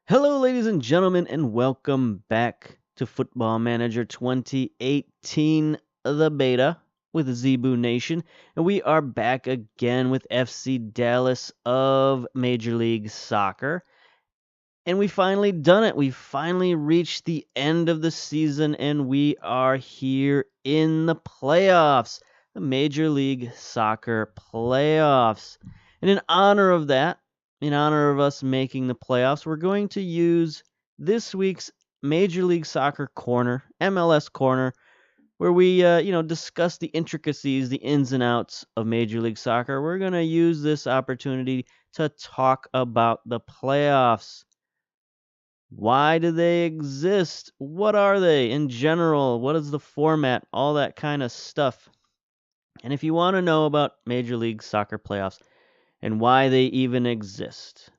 Hello, ladies and gentlemen, and welcome back to Football Manager 2018, the beta with Zebu Nation. And we are back again with FC Dallas of Major League Soccer. And we finally done it. We finally reached the end of the season, and we are here in the playoffs, the Major League Soccer playoffs. And in honor of that, in honor of us making the playoffs, we're going to use this week's Major League Soccer Corner, MLS Corner, where we discuss the intricacies, the ins and outs of Major League Soccer. We're going to use this opportunity to talk about the playoffs. Why do they exist? What are they in general? What is the format? All that kind of stuff. And if you want to know about Major League Soccer playoffs and why they even exist,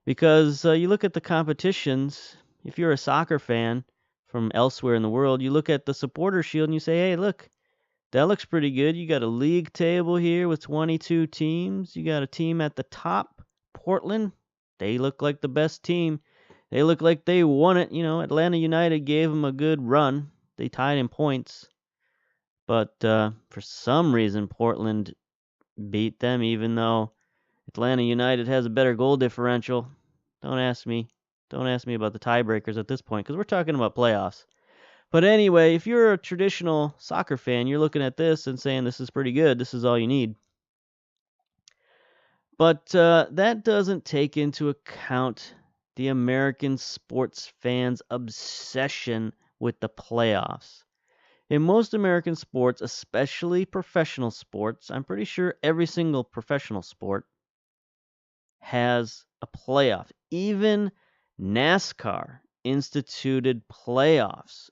because you look at the competitions, if you're a soccer fan from elsewhere in the world, you look at the supporter shield and you say, hey, look, that looks pretty good. You got a league table here with 22 teams. You got a team at the top, Portland. They look like the best team. They look like they won it. Atlanta United gave them a good run. They tied in points. But for some reason, Portland beat them, even though Atlanta United has a better goal differential. Don't ask me. Don't ask me about the tiebreakers at this point, because we're talking about playoffs. But anyway, if you're a traditional soccer fan, you're looking at this and saying this is pretty good. This is all you need. But that doesn't take into account the American sports fans' obsession with the playoffs. In most American sports, especially professional sports, I'm pretty sure every single professional sport has a playoff. Even NASCAR instituted playoffs.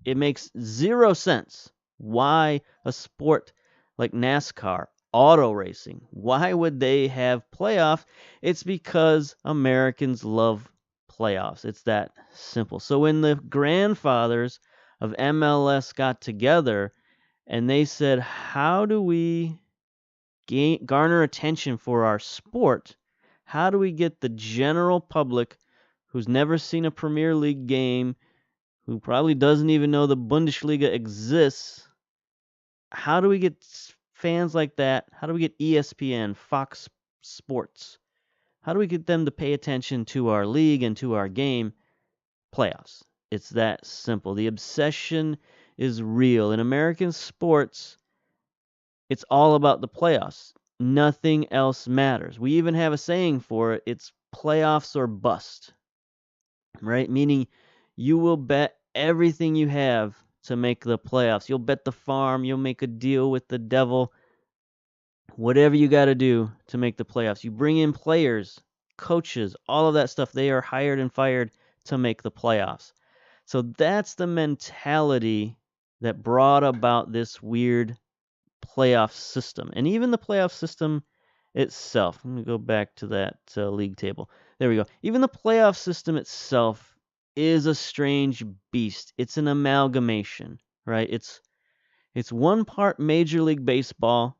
It makes zero sense why a sport like NASCAR, auto racing, why would they have playoffs? It's because Americans love playoffs. It's that simple. So when the grandfathers of MLS got together and they said, how do we garner attention for our sport? How do we get the general public who's never seen a Premier League game, who probably doesn't even know the Bundesliga exists, how do we get fans like that? How do we get ESPN, Fox Sports? How do we get them to pay attention to our league and to our game? Playoffs. It's that simple. The obsession is real. In American sports, it's all about the playoffs. Nothing else matters. We even have a saying for it. It's playoffs or bust, right? Meaning you will bet everything you have to make the playoffs. You'll bet the farm. You'll make a deal with the devil. Whatever you got to do to make the playoffs. You bring in players, coaches, all of that stuff. They are hired and fired to make the playoffs. So that's the mentality that brought about this weird playoff system. And even the playoff system itself, let me go back to that league table. There we go. Even the playoff system itself is a strange beast. It's an amalgamation, right? It's one part Major League Baseball,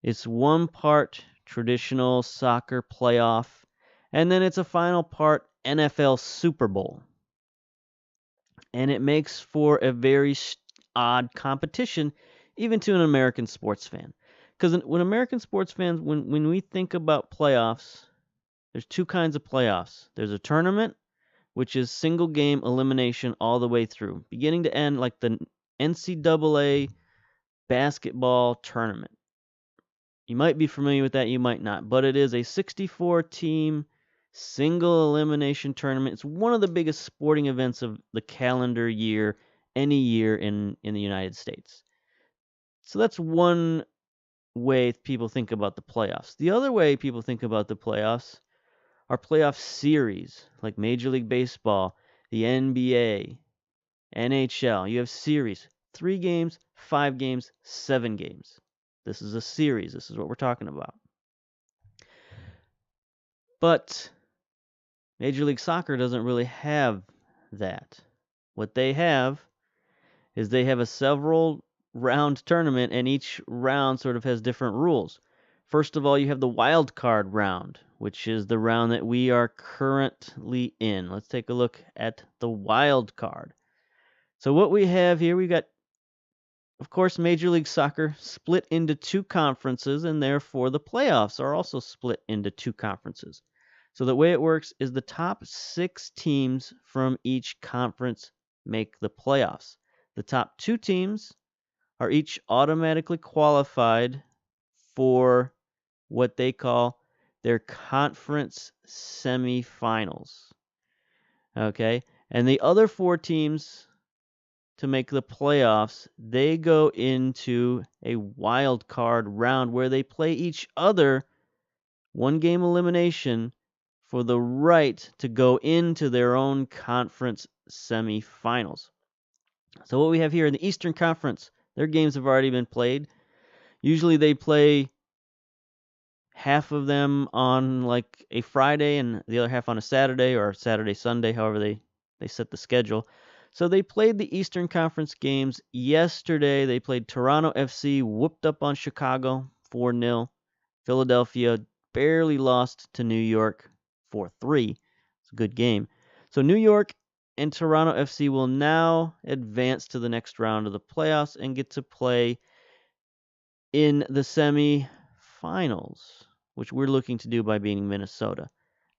it's one part traditional soccer playoff, and then it's a final part NFL Super Bowl. And it makes for a very odd competition, even to an American sports fan. Because when American sports fans, when we think about playoffs, there's two kinds of playoffs. There's a tournament, which is single game elimination all the way through, beginning to end, like the NCAA basketball tournament. You might be familiar with that, you might not, but it is a 64-team single elimination tournament. It's one of the biggest sporting events of the calendar year, any year in the United States. So that's one way people think about the playoffs. The other way people think about the playoffs are playoff series, like Major League Baseball, the NBA, NHL. You have series, 3 games, 5 games, 7 games. This is a series. This is what we're talking about. But Major League Soccer doesn't really have that. What they have is they have a several round tournament, and each round sort of has different rules. First of all, you have the wild card round, which is the round that we are currently in. Let's take a look at the wild card. So what we have here, we've got, of course, Major League Soccer split into two conferences, and therefore the playoffs are also split into two conferences. So the way it works is the top 6 teams from each conference make the playoffs. The top 2 teams are each automatically qualified for what they call their conference semifinals. Okay? And the other 4 teams to make the playoffs, they go into a wild card round where they play each other 1-game elimination for the right to go into their own conference semifinals. So what we have here in the Eastern Conference, their games have already been played. Usually they play half of them on like a Friday and the other half on a Saturday or Saturday, Sunday, however they set the schedule. So they played the Eastern Conference games yesterday. They played Toronto FC, whooped up on Chicago 4-0. Philadelphia barely lost to New York 4-3. It's a good game. So New York and Toronto FC will now advance to the next round of the playoffs and get to play in the semifinals, which we're looking to do by beating Minnesota.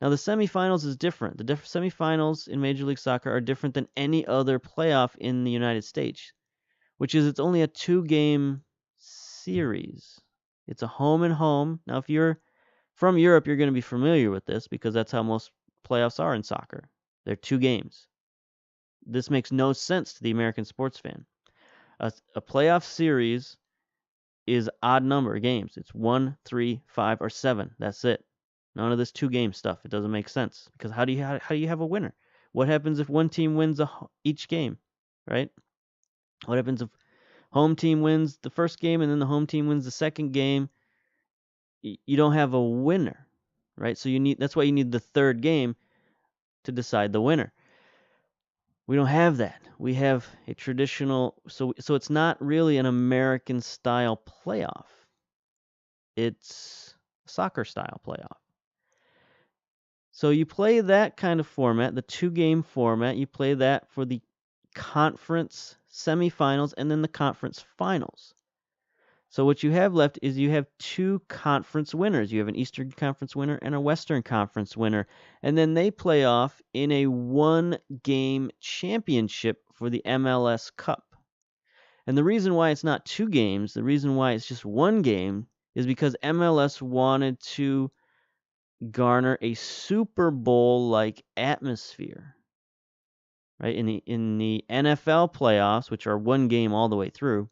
Now, the semifinals is different. The semifinals in Major League Soccer are different than any other playoff in the United States, which is it's only a 2-game series. It's a home and home. Now, if you're from Europe, you're going to be familiar with this because that's how most playoffs are in soccer. They're 2 games. This makes no sense to the American sports fan. A playoff series is odd number games. It's 1, 3, 5, or 7. That's it. None of this 2-game stuff. It doesn't make sense because how do you have a winner? What happens if one team wins each game, right? What happens if home team wins the first game and then the home team wins the second game? You don't have a winner, right? So that's why you need the third game to decide the winner. We don't have that. We have a traditional, so it's not really an American style playoff. It's a soccer style playoff. So you play that kind of format, the 2-game format, you play that for the conference semifinals and then the conference finals. So what you have left is you have 2 conference winners. You have an Eastern Conference winner and a Western Conference winner. And then they play off in a 1-game championship for the MLS Cup. And the reason why it's not 2 games, the reason why it's just 1 game, is because MLS wanted to garner a Super Bowl-like atmosphere. Right? In the NFL playoffs, which are 1 game all the way through,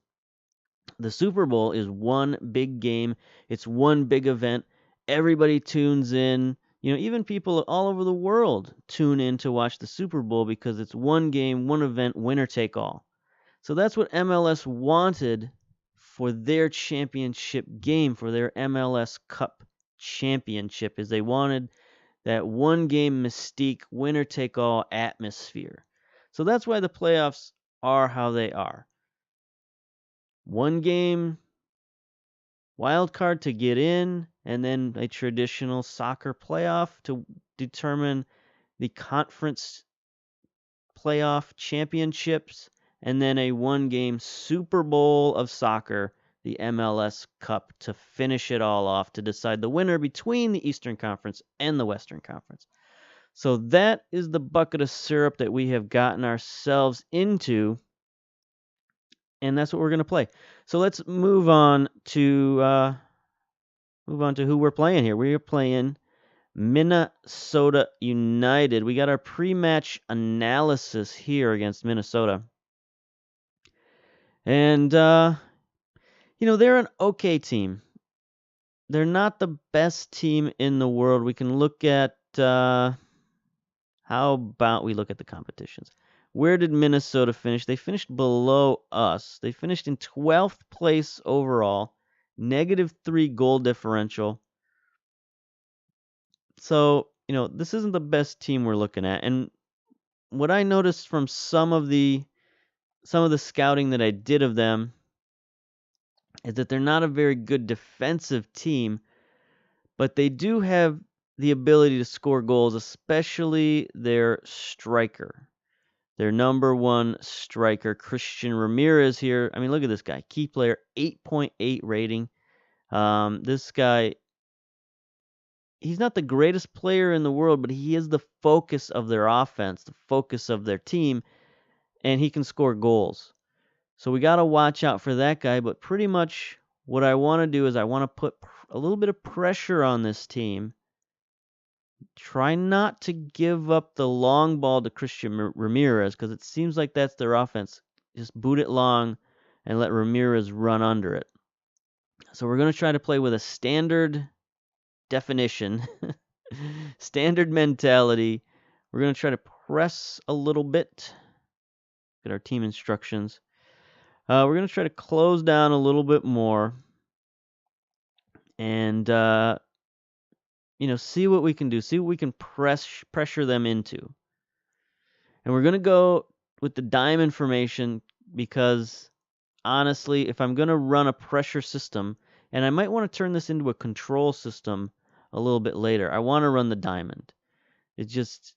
the Super Bowl is 1 big game. It's 1 big event. Everybody tunes in. Even people all over the world tune in to watch the Super Bowl because it's 1 game, 1 event, winner take all. So that's what MLS wanted for their championship game, for their MLS Cup championship, is they wanted that 1-game mystique, winner take all atmosphere. So that's why the playoffs are how they are. 1-game wild card to get in, and then a traditional soccer playoff to determine the conference playoff championships, and then a 1-game Super Bowl of soccer, the MLS Cup, to finish it all off to decide the winner between the Eastern Conference and the Western Conference. So that is the bucket of syrup that we have gotten ourselves into, and that's what we're going to play. So let's move on to who we're playing here. We're playing Minnesota United. We got our pre-match analysis here against Minnesota. And, they're an okay team. They're not the best team in the world. We can look at, how about we look at the competitions? Where did Minnesota finish? They finished below us. They finished in 12th place overall, -3 goal differential. So, this isn't the best team we're looking at. And what I noticed from some of the scouting that I did of them is that they're not a very good defensive team, But they do have the ability to score goals, especially their striker. Their number one striker, Christian Ramirez here. I mean, look at this guy. Key player, 8.8 rating. This guy, he's not the greatest player in the world, but he is the focus of their offense, the focus of their team, and he can score goals. So we got to watch out for that guy, but pretty much what I want to do is I want to put a little bit of pressure on this team. Try not to give up the long ball to Christian Ramirez because it seems like that's their offense. Just boot it long and let Ramirez run under it. So we're going to try to play with a standard definition, standard mentality. We're going to try to press a little bit. Get our team instructions. We're going to try to close down a little bit more and see what we can do. See what we can pressure them into. And we're going to go with the diamond formation because, honestly, if I'm going to run a pressure system, and I might want to turn this into a control system a little bit later, I want to run the diamond. It's just,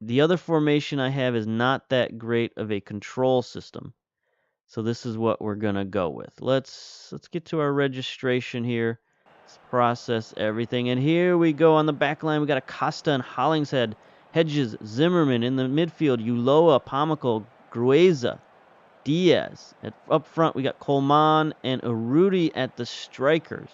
the other formation I have is not that great of a control system. So this is what we're going to go with. Let's get to our registration here. Let's process everything. And here we go on the back line. We got Acosta and Hollingshead. Hedges, Zimmerman in the midfield. Ulloa, Pamico, Grueza, Diaz. Up front, we got Coleman and Urruti at the strikers.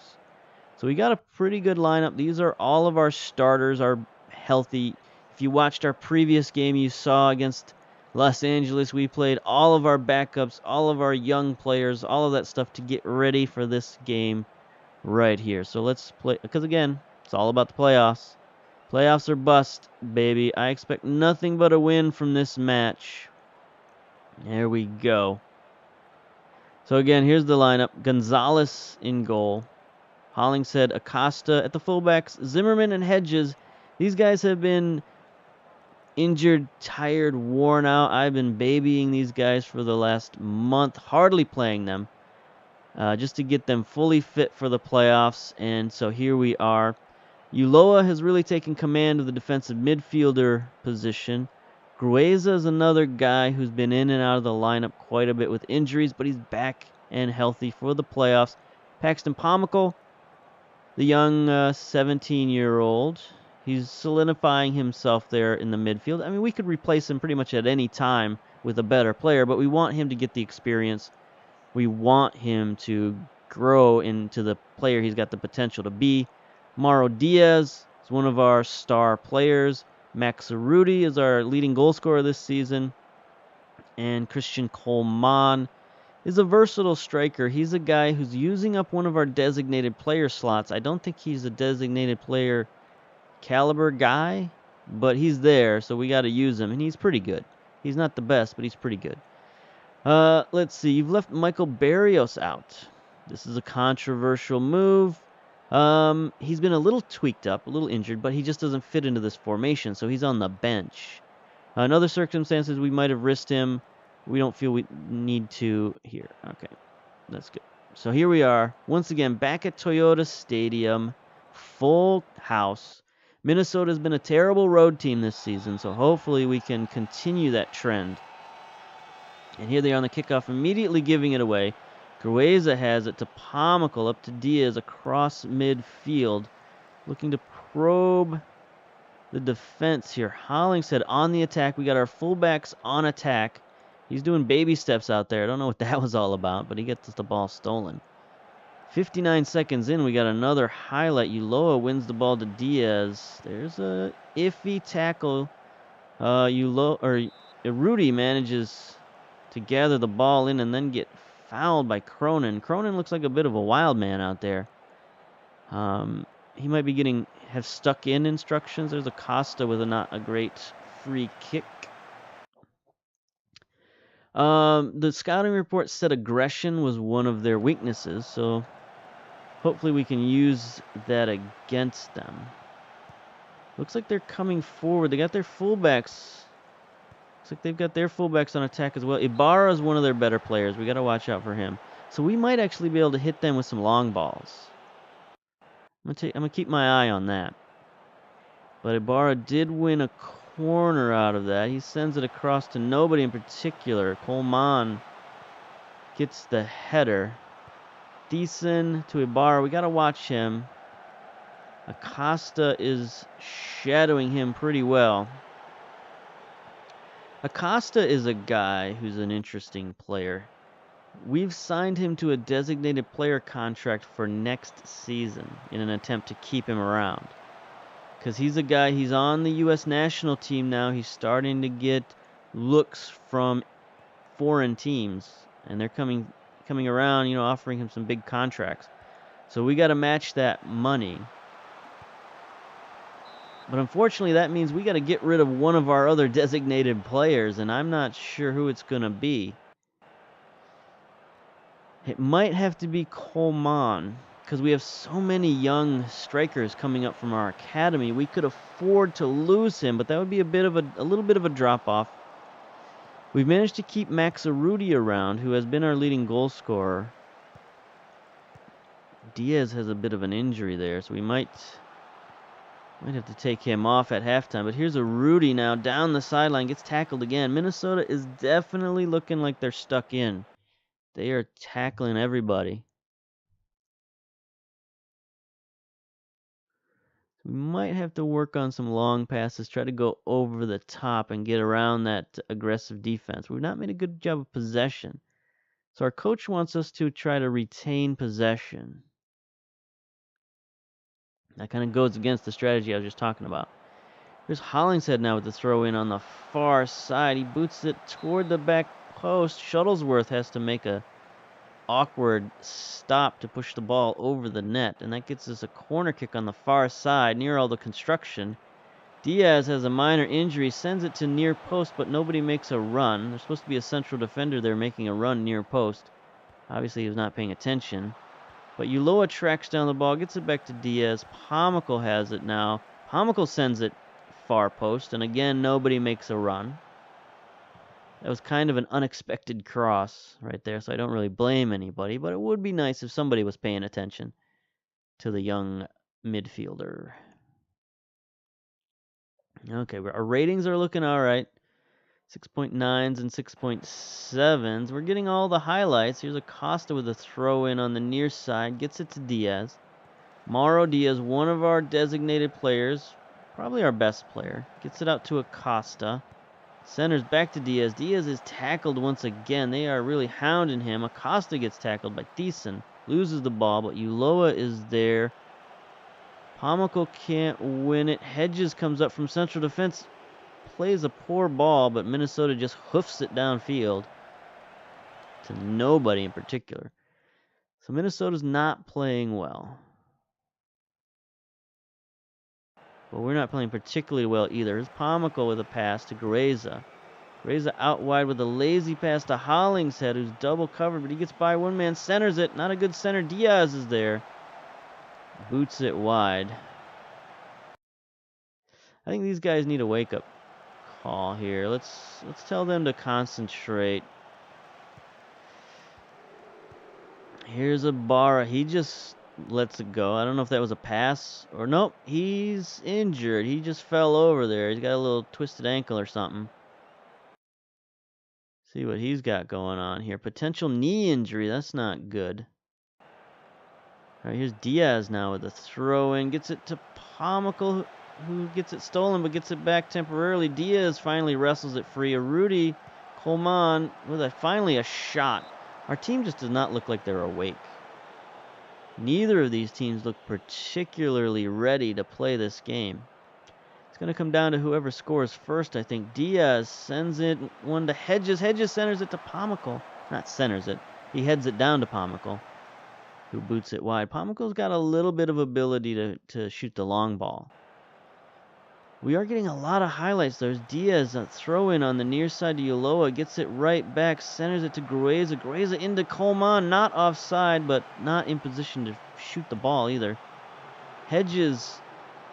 So we got a pretty good lineup. These are all of our starters are healthy. If you watched our previous game, you saw against Los Angeles, we played all of our backups, all of our young players, all of that stuff to get ready for this game right here. So let's play, because again, it's all about the playoffs. Playoffs are bust, baby. I expect nothing but a win from this match. There we go. So again, here's the lineup. Gonzalez in goal. Hollingshead, Acosta at the fullbacks. Zimmerman and Hedges. These guys have been injured, tired, worn out. I've been babying these guys for the last month, hardly playing them, just to get them fully fit for the playoffs. And so here we are. Ulloa has really taken command of the defensive midfielder position. Grueza is another guy who's been in and out of the lineup quite a bit with injuries, but he's back and healthy for the playoffs. Paxton Pamico, the young 17-year-old, he's solidifying himself there in the midfield. I mean, we could replace him pretty much at any time with a better player, but we want him to get the experience. We want him to grow into the player he's got the potential to be. Mauro Diaz is one of our star players. Max Urruti is our leading goal scorer this season. And Christian Coleman is a versatile striker. He's a guy who's using up one of our designated player slots. I don't think he's a designated player caliber guy, but he's there, so we got to use him, and he's pretty good. He's not the best, but he's pretty good. Let's see. You've left Michael Barrios out. This is a controversial move. He's been a little tweaked up, a little injured, but he just doesn't fit into this formation, so he's on the bench. In other circumstances, we might have risked him. We don't feel we need to here. Okay, that's good. So here we are, once again, back at Toyota Stadium, full house. Minnesota's been a terrible road team this season, so hopefully we can continue that trend. And here they are on the kickoff, immediately giving it away. Grueza has it to Pamico, up to Diaz across midfield, looking to probe the defense here. Hollingshead on the attack. We got our fullbacks on attack. He's doing baby steps out there. I don't know what that was all about, but he gets the ball stolen. 59 seconds in, we got another highlight. Ulloa wins the ball to Diaz. There's a iffy tackle. Urruti manages to gather the ball in and then get fouled by Cronin. Cronin looks like a bit of a wild man out there. He might be have stuck in instructions. There's Acosta with not a great free kick. The scouting report said aggression was one of their weaknesses, so hopefully we can use that against them. Looks like they're coming forward. They got their fullbacks. Looks like they've got their fullbacks on attack as well. Ibarra is one of their better players. We got to watch out for him. So we might actually be able to hit them with some long balls. I'm gonna keep my eye on that. But Ibarra did win a corner out of that. He sends it across to nobody in particular. Coleman gets the header. Thiessen to Ibarra. We gotta watch him. Acosta is shadowing him pretty well. Acosta is a guy who's an interesting player. We've signed him to a designated player contract for next season in an attempt to keep him around. Because he's a guy, he's on the U.S. national team now. He's starting to get looks from foreign teams. And they're coming around, offering him some big contracts. So we got to match that money. But unfortunately, that means we got to get rid of one of our other designated players, and I'm not sure who it's going to be. It might have to be Coleman, because we have so many young strikers coming up from our academy. We could afford to lose him, but that would be a little bit of a drop-off. We've managed to keep Max Arudi around, who has been our leading goal scorer. Diaz has a bit of an injury there, so we might have to take him off at halftime. But here's Arudi now down the sideline, gets tackled again. Minnesota is definitely looking like they're stuck in. They are tackling everybody. We might have to work on some long passes, try to go over the top and get around that aggressive defense. We've not made a good job of possession. So our coach wants us to try to retain possession. That kind of goes against the strategy I was just talking about. Here's Hollingshead now with the throw in on the far side. He boots it toward the back post. Shuttlesworth has to make a awkward stop to push the ball over the net, and that gets us a corner kick on the far side near all the construction. Diaz has a minor injury, sends it to near post, but nobody makes a run. There's supposed to be a central defender there making a run near post. Obviously he was not paying attention. But Ulloa tracks down the ball, gets it back to Diaz. Pomical has it now. Pomical sends it far post, and again nobody makes a run. That was kind of an unexpected cross right there, so I don't really blame anybody, but it would be nice if somebody was paying attention to the young midfielder. Okay, our ratings are looking all right. 6.9s and 6.7s. We're getting all the highlights. Here's Acosta with a throw in on the near side. Gets it to Diaz. Mauro Diaz, one of our designated players, probably our best player. Gets it out to Acosta. Centers back to Diaz. Diaz is tackled once again. They are really hounding him. Acosta gets tackled by Thiessen. Loses the ball, but Ulloa is there. Pomical can't win it. Hedges comes up from central defense. Plays a poor ball, but Minnesota just hoofs it downfield to nobody in particular. So Minnesota's not playing well. But we're not playing particularly well either. Here's Pomical with a pass to Greza. Greza out wide with a lazy pass to Hollingshead, who's double covered, but he gets by one man, centers it. Not a good center. Diaz is there. Boots it wide. I think these guys need a wake-up call here. Let's tell them to concentrate. Here's Ibarra. He just lets it go. I don't know if that was a pass or nope. He's injured. He just fell over there. He's got a little twisted ankle or something. See what he's got going on here. Potential knee injury. That's not good. All right, here's Diaz now with a throw-in. Gets it to Pomical, who gets it stolen but gets it back temporarily. Diaz finally wrestles it free. Arudi, Coleman with finally a shot. Our team just does not look like they're awake. Neither of these teams look particularly ready to play this game. It's going to come down to whoever scores first, I think. Diaz sends it one to Hedges. Hedges centers it to Pomical. Not centers it. He heads it down to Pomical, who boots it wide. Pomical's got a little bit of ability to shoot the long ball. We are getting a lot of highlights. There's Diaz, a throw-in on the near side to Ulloa. Gets it right back, centers it to Greza. Greza into Coleman, not offside, but not in position to shoot the ball either. Hedges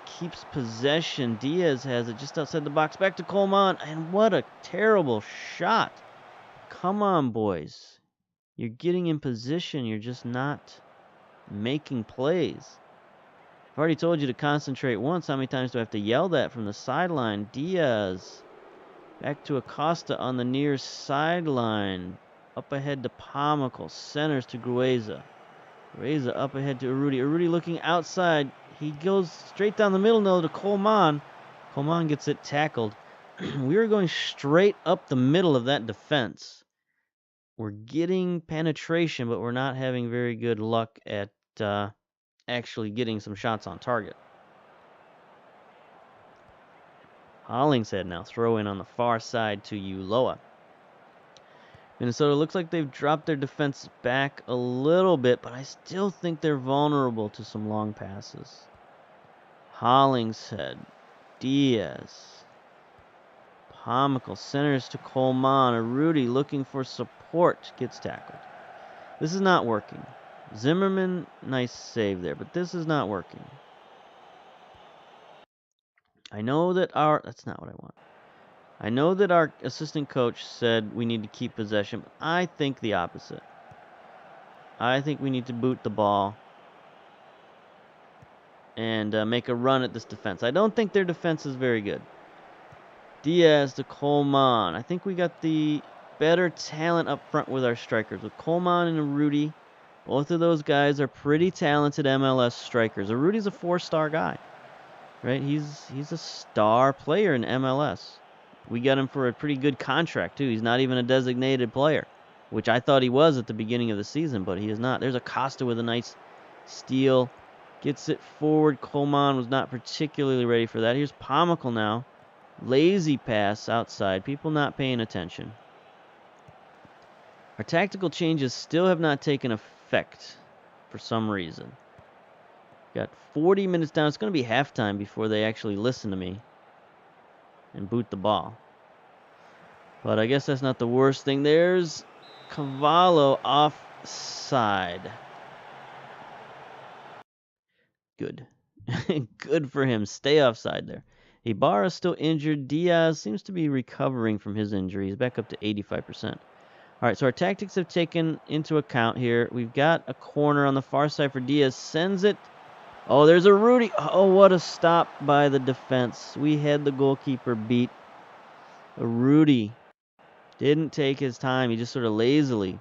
keeps possession. Diaz has it just outside the box. Back to Coleman, and what a terrible shot. Come on, boys. You're getting in position. You're just not making plays. I've already told you to concentrate once. How many times do I have to yell that from the sideline? Diaz. Back to Acosta on the near sideline. Up ahead to Pomical. Centers to Grueza. Grueza up ahead to Urruti. Urruti looking outside. He goes straight down the middle now to Coleman. Coleman gets it tackled. We are going straight up the middle of that defense. We're getting penetration, but we're not having very good luck at actually getting some shots on target. Hollingshead now throw in on the far side to Ulloa. Minnesota looks like they've dropped their defense back a little bit, but I still think they're vulnerable to some long passes. Hollingshead, Diaz, Pomical centers to Coleman. Urruti looking for support, gets tackled. This is not working. Zimmerman, nice save there, but this is not working. I know that that's not what I want. I know that our assistant coach said we need to keep possession, but I think the opposite. I think we need to boot the ball and make a run at this defense. I don't think their defense is very good. Diaz to Coleman. I think we got the better talent up front with our strikers. With Coleman and Urruti, both of those guys are pretty talented MLS strikers. Urruti's a 4-star guy, right? He's a star player in MLS. We got him for a pretty good contract, too. He's not even a designated player, which I thought he was at the beginning of the season, but he is not. There's Acosta with a nice steal. Gets it forward. Coleman was not particularly ready for that. Here's Pomical now. Lazy pass outside. People not paying attention. Our tactical changes still have not taken effect for some reason. Got 40 minutes down. It's going to be halftime before they actually listen to me and boot the ball. But I guess that's not the worst thing. There's Cavallo offside. Good. Good for him. Stay offside there. Ibarra still injured. Diaz seems to be recovering from his injury. He's back up to 85%. All right, so our tactics have taken into account here. We've got a corner on the far side for Diaz. Sends it. Oh, there's Urruti. Oh, what a stop by the defense. We had the goalkeeper beat. Urruti didn't take his time. He just sort of lazily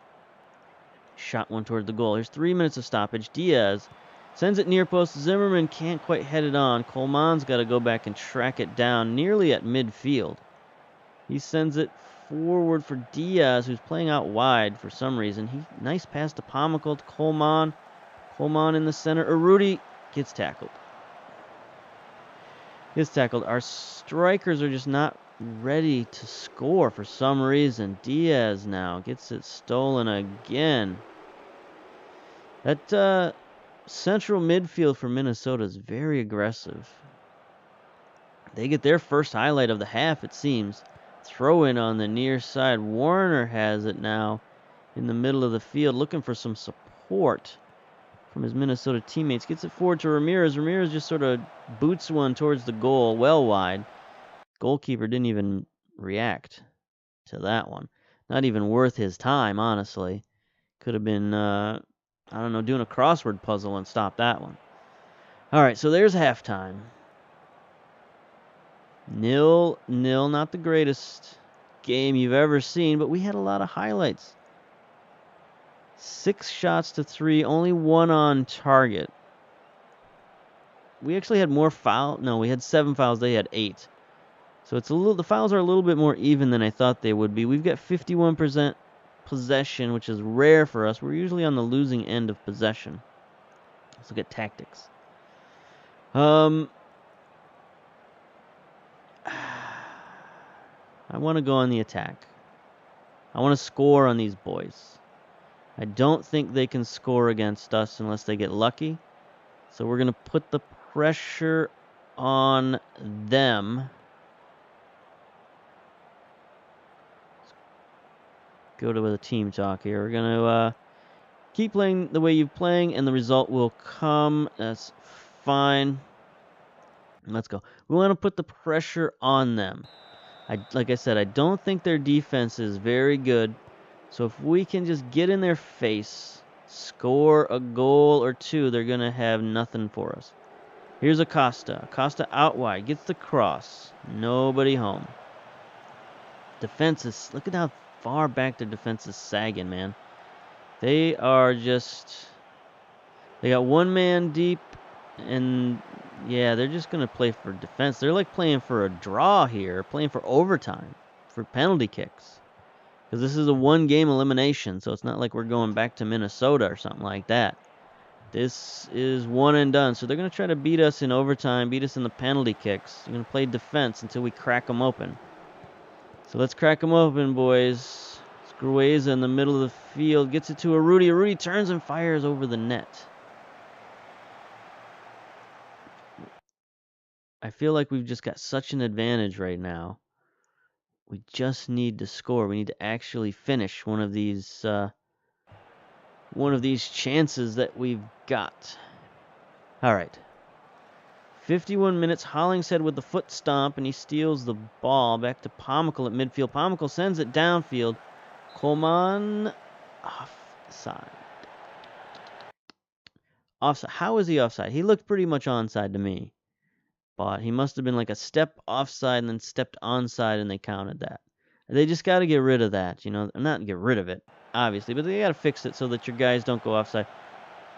shot one toward the goal. Here's 3 minutes of stoppage. Diaz sends it near post. Zimmerman can't quite head it on. Coleman's got to go back and track it down nearly at midfield. He sends it forward for Diaz, who's playing out wide for some reason. Nice pass to Pomical to Coleman. Coleman in the center. Urruti gets tackled. Our strikers are just not ready to score for some reason. Diaz now gets it stolen again. That central midfield for Minnesota is very aggressive. They get their first highlight of the half, it seems. Throw in on the near side. Warner has it now in the middle of the field, looking for some support from his Minnesota teammates. Gets it forward to Ramirez. Ramirez just sort of boots one towards the goal, well wide. Goalkeeper didn't even react to that one. Not even worth his time, honestly. Could have been, I don't know, doing a crossword puzzle and stopped that one. All right, so there's halftime. 0-0, not the greatest game you've ever seen, but we had a lot of highlights. 6 shots to 3, only 1 on target. We actually had more fouls. No, we had 7 fouls. They had 8. So it's the fouls are a little bit more even than I thought they would be. We've got 51% possession, which is rare for us. We're usually on the losing end of possession. Let's look at tactics. I want to go on the attack. I want to score on these boys. I don't think they can score against us unless they get lucky. So we're going to put the pressure on them. Go to the team talk here. We're going to keep playing the way you're playing, and the result will come. That's fine. Let's go. We want to put the pressure on them. Like I said, I don't think their defense is very good. So if we can just get in their face, score a goal or two, they're going to have nothing for us. Here's Acosta. Acosta out wide. Gets the cross. Nobody home. Defense is... Look at how far back their defense is sagging, man. They are just... They got one man deep. And, yeah, they're just going to play for defense. They're like playing for a draw here. Playing for overtime. For penalty kicks. Because this is a one-game elimination. So it's not like we're going back to Minnesota or something like that. This is one and done. So they're going to try to beat us in overtime, beat us in the penalty kicks. They're going to play defense until we crack them open. So let's crack them open, boys. Grueza in the middle of the field. Gets it to Arudi. Arudi turns and fires over the net. I feel like we've just got such an advantage right now. We just need to score. We need to actually finish one of these chances that we've got. All right. 51 minutes. Hollingshead with the foot stomp, and he steals the ball back to Pomical at midfield. Pomical sends it downfield. Coleman offside. Offside. How is he offside? He looked pretty much onside to me. But he must have been like a step offside and then stepped onside, and they counted that. They just got to get rid of that, you know. Not get rid of it, obviously, but they got to fix it so that your guys don't go offside.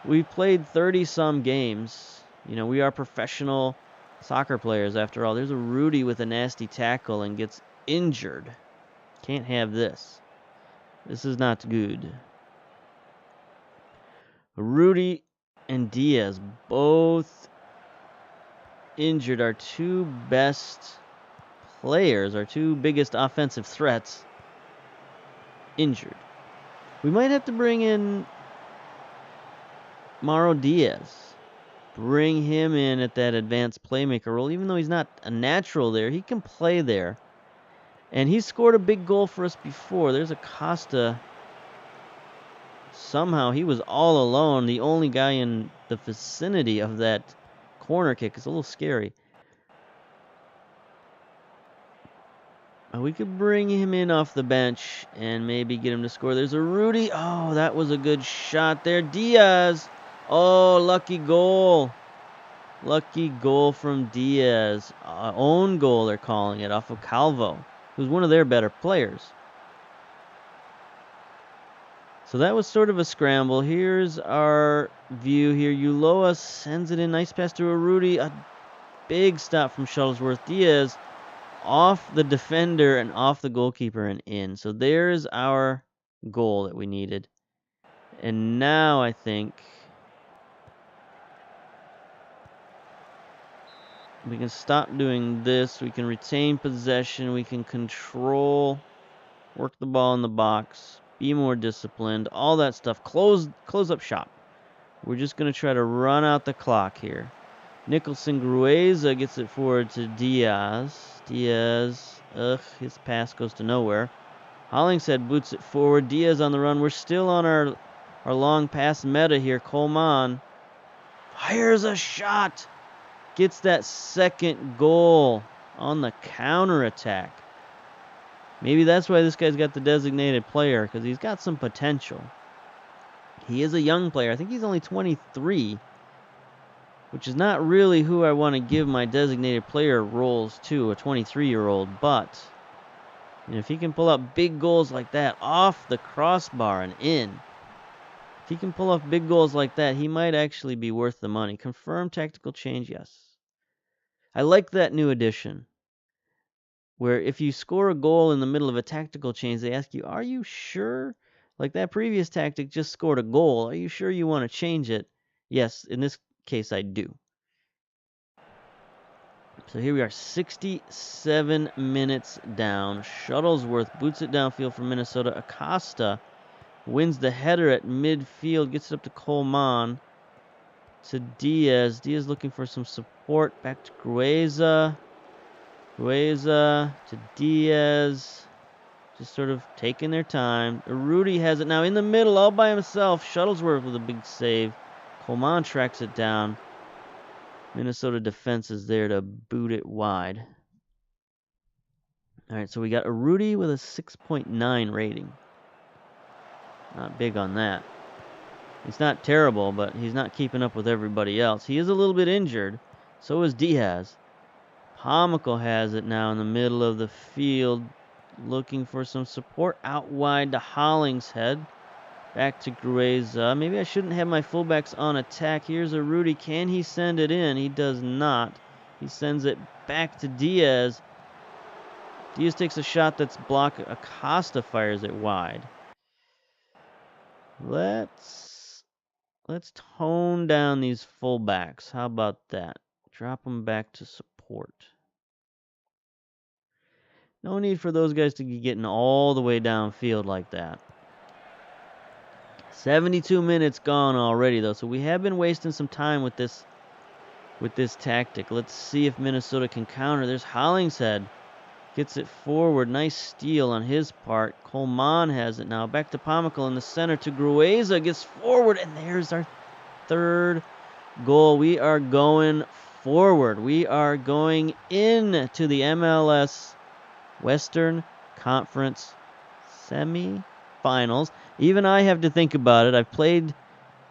We played 30-some games. You know, we are professional soccer players after all. There's a Rudy with a nasty tackle and gets injured. Can't have this. This is not good. Rudy and Diaz both injured. Our two best players, our two biggest offensive threats, injured. We might have to bring in Mauro Diaz. Bring him in at that advanced playmaker role. Even though he's not a natural there, he can play there. And he scored a big goal for us before. There's Acosta. Somehow he was all alone, the only guy in the vicinity of that corner kick. It's a little scary. We could bring him in off the bench and maybe get him to score. There's a Rudy. Oh, that was a good shot there. Diaz. Oh, lucky goal. Lucky goal from Diaz. Own goal, they're calling it, off of Calvo, who's one of their better players. So that was sort of a scramble. Here's our view here. Ulloa sends it in. Nice pass to Arudi. A big stop from Shuttlesworth. Diaz off the defender and off the goalkeeper and in. So there's our goal that we needed. And now I think we can stop doing this. We can retain possession. We can control, work the ball in the box, be more disciplined, all that stuff. Close up shop. We're just going to try to run out the clock here. Nicholson Grueza gets it forward to Diaz. Diaz, his pass goes to nowhere. Hollingshead boots it forward. Diaz on the run. We're still on our long pass meta here. Coleman fires a shot. Gets that second goal on the counterattack. Maybe that's why this guy's got the designated player, because he's got some potential. He is a young player. I think he's only 23, which is not really who I want to give my designated player roles to, a 23-year-old. But you know, if he can pull out big goals like that off the crossbar and in, if he can pull off big goals like that, he might actually be worth the money. Confirm tactical change, yes. I like that new addition, where if you score a goal in the middle of a tactical change, they ask you, are you sure? Like that previous tactic just scored a goal. Are you sure you want to change it? Yes, in this case I do. So here we are, 67 minutes down. Shuttlesworth boots it downfield for Minnesota. Acosta wins the header at midfield, gets it up to Coleman, to Diaz. Diaz looking for some support. Back to Grueza. Grueza to Diaz. Just sort of taking their time. Rudy has it now in the middle all by himself. Shuttlesworth with a big save. Coleman tracks it down. Minnesota defense is there to boot it wide. All right, so we got a Rudy with a 6.9 rating. Not big on that. He's not terrible, but he's not keeping up with everybody else. He is a little bit injured. So is Diaz. Pomical has it now in the middle of the field, looking for some support out wide to Hollingshead. Back to Grueza. Maybe I shouldn't have my fullbacks on attack. Here's a Rudy. Can he send it in? He does not. He sends it back to Diaz. Diaz takes a shot that's blocked. Acosta fires it wide. Let's tone down these fullbacks. How about that? Drop them back to support. No need for those guys to be getting all the way downfield like that. 72 minutes gone already, though, so we have been wasting some time with this tactic. Let's see if Minnesota can counter. There's Hollingshead. Gets it forward. Nice steal on his part. Coleman has it now. Back to Pomical in the center to Grueza. Gets forward, and there's our third goal. We are going forward. We are going into the MLS Western Conference semi-finals. Even I have to think about it. I've played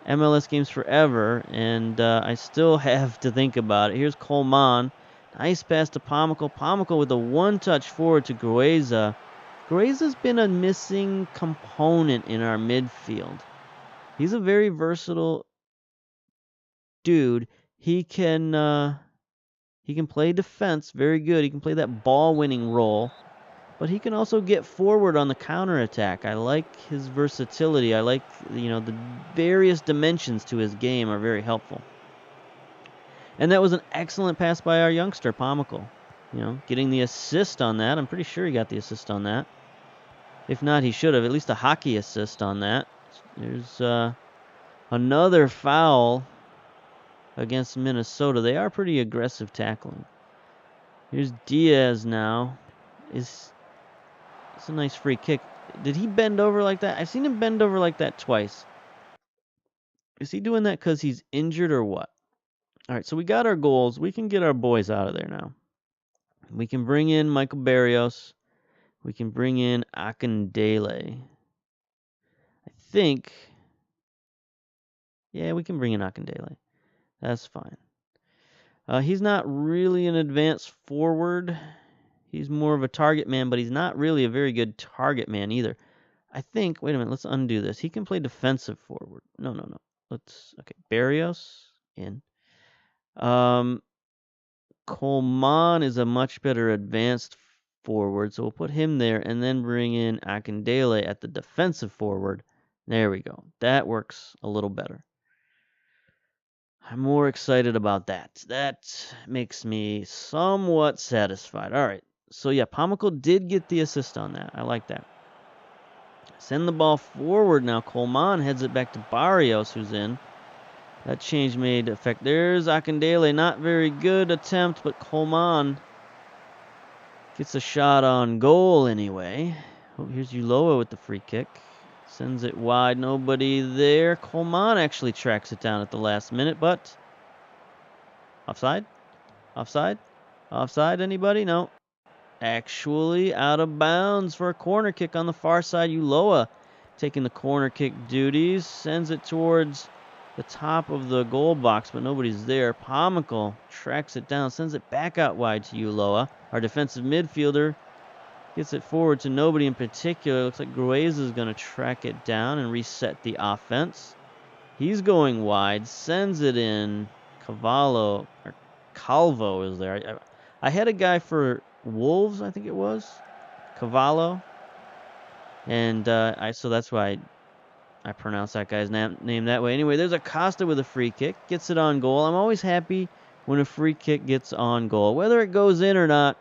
MLS games forever, and I still have to think about it. Here's Coleman. Nice pass to Pomical. Pomical with a one-touch forward to Grueza. Grueza's been a missing component in our midfield. He's a very versatile dude. He can play defense very good. He can play that ball-winning role. But he can also get forward on the counterattack. I like his versatility. I like, the various dimensions to his game are very helpful. And that was an excellent pass by our youngster, Pomical. Getting the assist on that. I'm pretty sure he got the assist on that. If not, he should have. At least a hockey assist on that. There's another foul against Minnesota. They are pretty aggressive tackling. Here's Diaz now. It's a nice free kick. Did he bend over like that? I've seen him bend over like that twice. Is he doing that because he's injured or what? All right, so we got our goals. We can get our boys out of there now. We can bring in Michael Barrios. We can bring in Akindele. I think... Yeah, we can bring in Akindele. That's fine. He's not really an advanced forward. He's more of a target man, but he's not really a very good target man either. I think, wait a minute, let's undo this. He can play defensive forward. No. Okay, Barrios in. Coleman is a much better advanced forward, so we'll put him there and then bring in Akindele at the defensive forward. There we go. That works a little better. I'm more excited about that. That makes me somewhat satisfied. All right. So, yeah, Pomical did get the assist on that. I like that. Send the ball forward now. Coleman heads it back to Barrios, who's in. That change made effect. There's Akindele. Not very good attempt, but Coleman gets a shot on goal anyway. Oh, here's Ulloa with the free kick. Sends it wide. Nobody there. Coleman actually tracks it down at the last minute, but... Offside? Offside? Offside, anybody? No. Actually out of bounds for a corner kick on the far side. Ulloa taking the corner kick duties. Sends it towards the top of the goal box, but nobody's there. Pomical tracks it down. Sends it back out wide to Ulloa. Our defensive midfielder gets it forward to nobody in particular. Looks like Grueza is going to track it down and reset the offense. He's going wide. Sends it in. Calvo is there. I had a guy for Wolves, I think it was. Cavallo. And so that's why I pronounced that guy's name that way. Anyway, there's Acosta with a free kick. Gets it on goal. I'm always happy when a free kick gets on goal. Whether it goes in or not,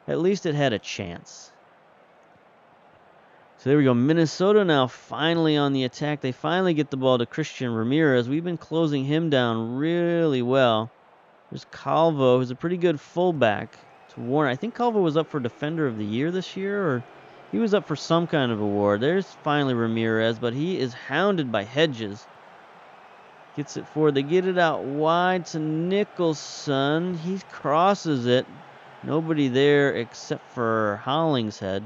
at least it had a chance. So there we go. Minnesota now finally on the attack. They finally get the ball to Christian Ramirez. We've been closing him down really well. There's Calvo, who's a pretty good fullback. To Warner. I think Calvo was up for Defender of the Year this year, or he was up for some kind of award. There's finally Ramirez, but he is hounded by Hedges. Gets it forward. They get it out wide to Nicholson. He crosses it. Nobody there except for Hollingshead.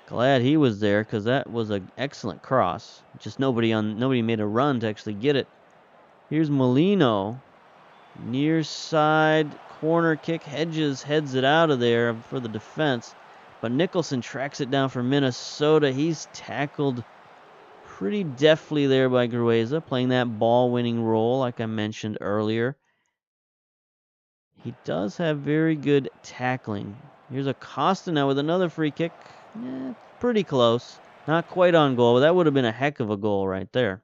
Glad he was there because that was an excellent cross. Just nobody made a run to actually get it. Here's Molino. Near side corner kick. Hedges heads it out of there for the defense. But Nicholson tracks it down for Minnesota. He's tackled pretty deftly there by Grueza, playing that ball-winning role like I mentioned earlier. He does have very good tackling. Here's Acosta now with another free kick. Pretty close. Not quite on goal, but that would have been a heck of a goal right there.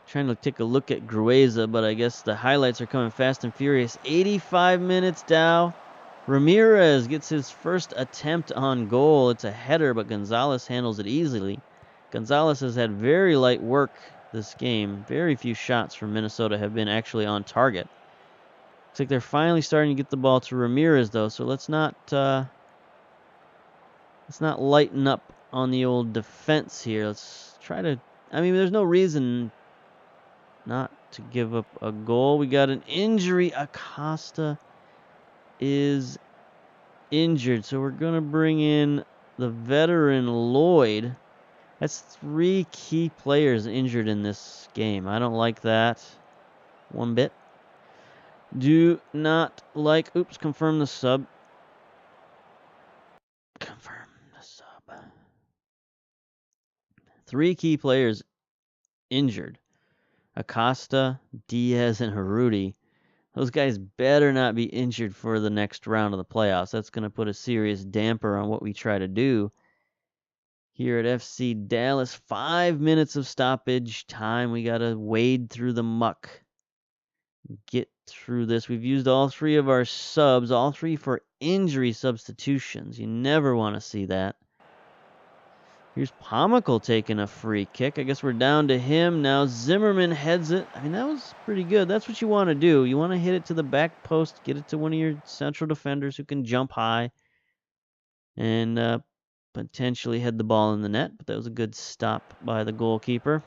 Trying to take a look at Grueza, but I guess the highlights are coming fast and furious. 85 minutes down. Ramirez gets his first attempt on goal. It's a header, but Gonzalez handles it easily. Gonzalez has had very light work this game. Very few shots from Minnesota have been actually on target. Looks like they're finally starting to get the ball to Ramirez, though, so let's not lighten up on the old defense here. Let's try to... I mean, there's no reason not to give up a goal. We got an injury. Acosta is injured, so we're going to bring in the veteran Lloyd. That's 3 key players injured in this game. I don't like that one bit. Do not like... Oops, confirm the sub. Confirm the sub. 3 key players injured. Acosta, Diaz, and Harudi. Those guys better not be injured for the next round of the playoffs. That's going to put a serious damper on what we try to do here at FC Dallas. 5 minutes of stoppage time. We got to wade through the muck. Get through this. We've used all 3 of our subs, all 3 for injury substitutions. You never want to see that. Here's Pomical taking a free kick. I guess we're down to him. Now Zimmerman heads it. I mean, that was pretty good. That's what you want to do. You want to hit it to the back post, get it to one of your central defenders who can jump high and potentially head the ball in the net. But that was a good stop by the goalkeeper.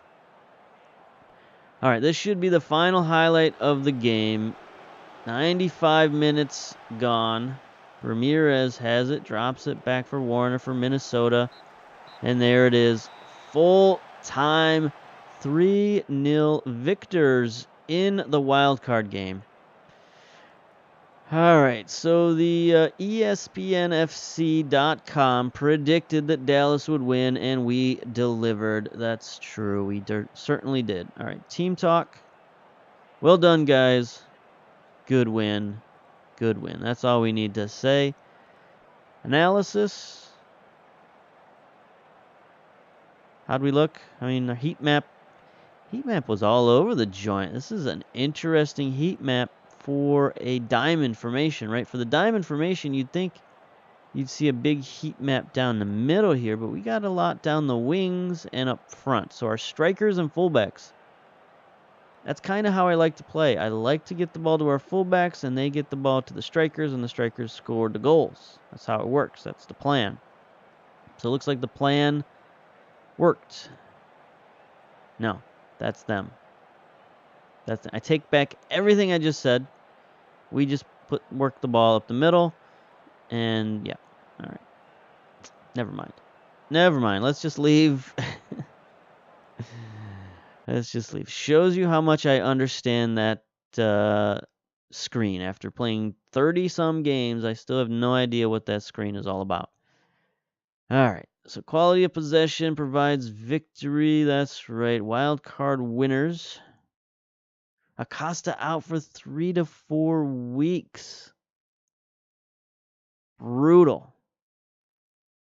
All right, this should be the final highlight of the game. 95 minutes gone. Ramirez has it, drops it back for Warner for Minnesota. And there it is. Full time 3-0 victors in the wildcard game. All right, so the ESPNFC.com predicted that Dallas would win, and we delivered. That's true. We certainly did. All right, team talk. Well done, guys. Good win. Good win. That's all we need to say. Analysis. How'd we look? I mean, the heat map was all over the joint. This is an interesting heat map for a diamond formation, right? For the diamond formation, you'd think you'd see a big heat map down the middle here, but we got a lot down the wings and up front. So our strikers and fullbacks, that's kind of how I like to play. I like to get the ball to our fullbacks, and they get the ball to the strikers, and the strikers score the goals. That's how it works. That's the plan. So it looks like the plan worked. No, that's them. I take back everything I just said. We just work the ball up the middle, and yeah. All right. Never mind. Let's just leave. Let's just leave. Shows you how much I understand that screen. After playing 30-some games, I still have no idea what that screen is all about. All right. So quality of possession provides victory. That's right. Wild card winners. Acosta out for 3 to 4 weeks. Brutal.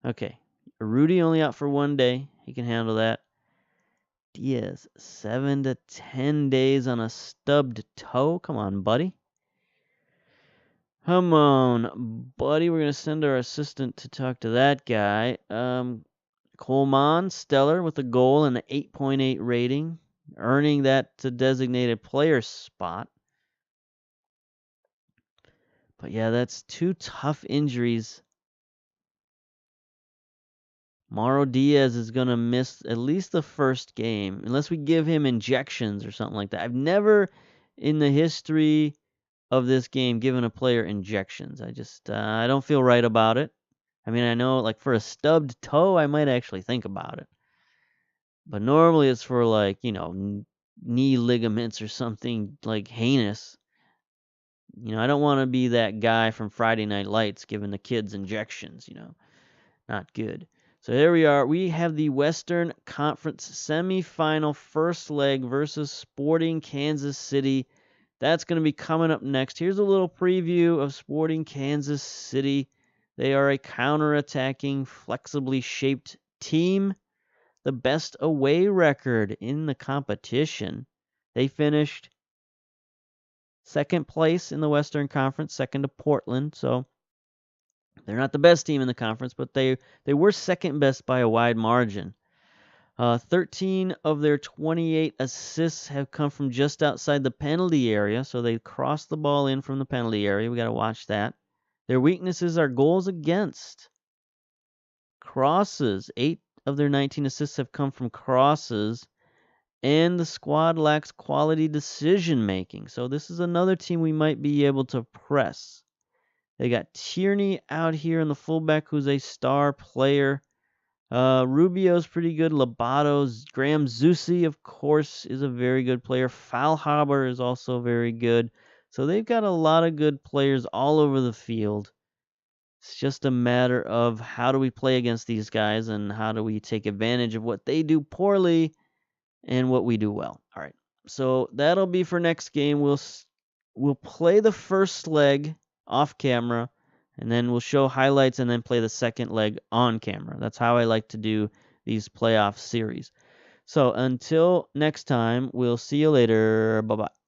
Okay. Rudy only out for 1 day. He can handle that. Diaz, 7 to 10 days on a stubbed toe. Come on, buddy. Come on, buddy. We're going to send our assistant to talk to that guy. Coleman, stellar with a goal and an 8.8 rating, earning that designated player spot. But yeah, that's 2 tough injuries. Mauro Diaz is going to miss at least the first game, unless we give him injections or something like that. I've never, in the history of this game, given a player injections. I don't feel right about it. I mean, I know, like, for a stubbed toe, I might actually think about it. But normally it's for, like, knee ligaments or something like heinous. I don't want to be that guy from Friday Night Lights giving the kids injections, not good. So here we are. We have the Western Conference semifinal first leg versus Sporting Kansas City. That's going to be coming up next. Here's a little preview of Sporting Kansas City. They are a counter-attacking, flexibly shaped team. The best away record in the competition. They finished second place in the Western Conference, second to Portland. So they're not the best team in the conference, but they were second best by a wide margin. 13 of their 28 assists have come from just outside the penalty area, so they crossed the ball in from the penalty area. We got to watch that. Their weaknesses are goals against. Crosses. 8 of their 19 assists have come from crosses. And the squad lacks quality decision making. So this is another team we might be able to press. They got Tierney out here in the fullback, who's a star player. Rubio's pretty good. Lobato's. Graham Zusi, of course, is a very good player. Faulhaber is also very good. So they've got a lot of good players all over the field. It's just a matter of how do we play against these guys and how do we take advantage of what they do poorly and what we do well. All right. So that'll be for next game. We'll play the first leg off camera, and then we'll show highlights and then play the second leg on camera. That's how I like to do these playoff series. So until next time, we'll see you later. Bye-bye.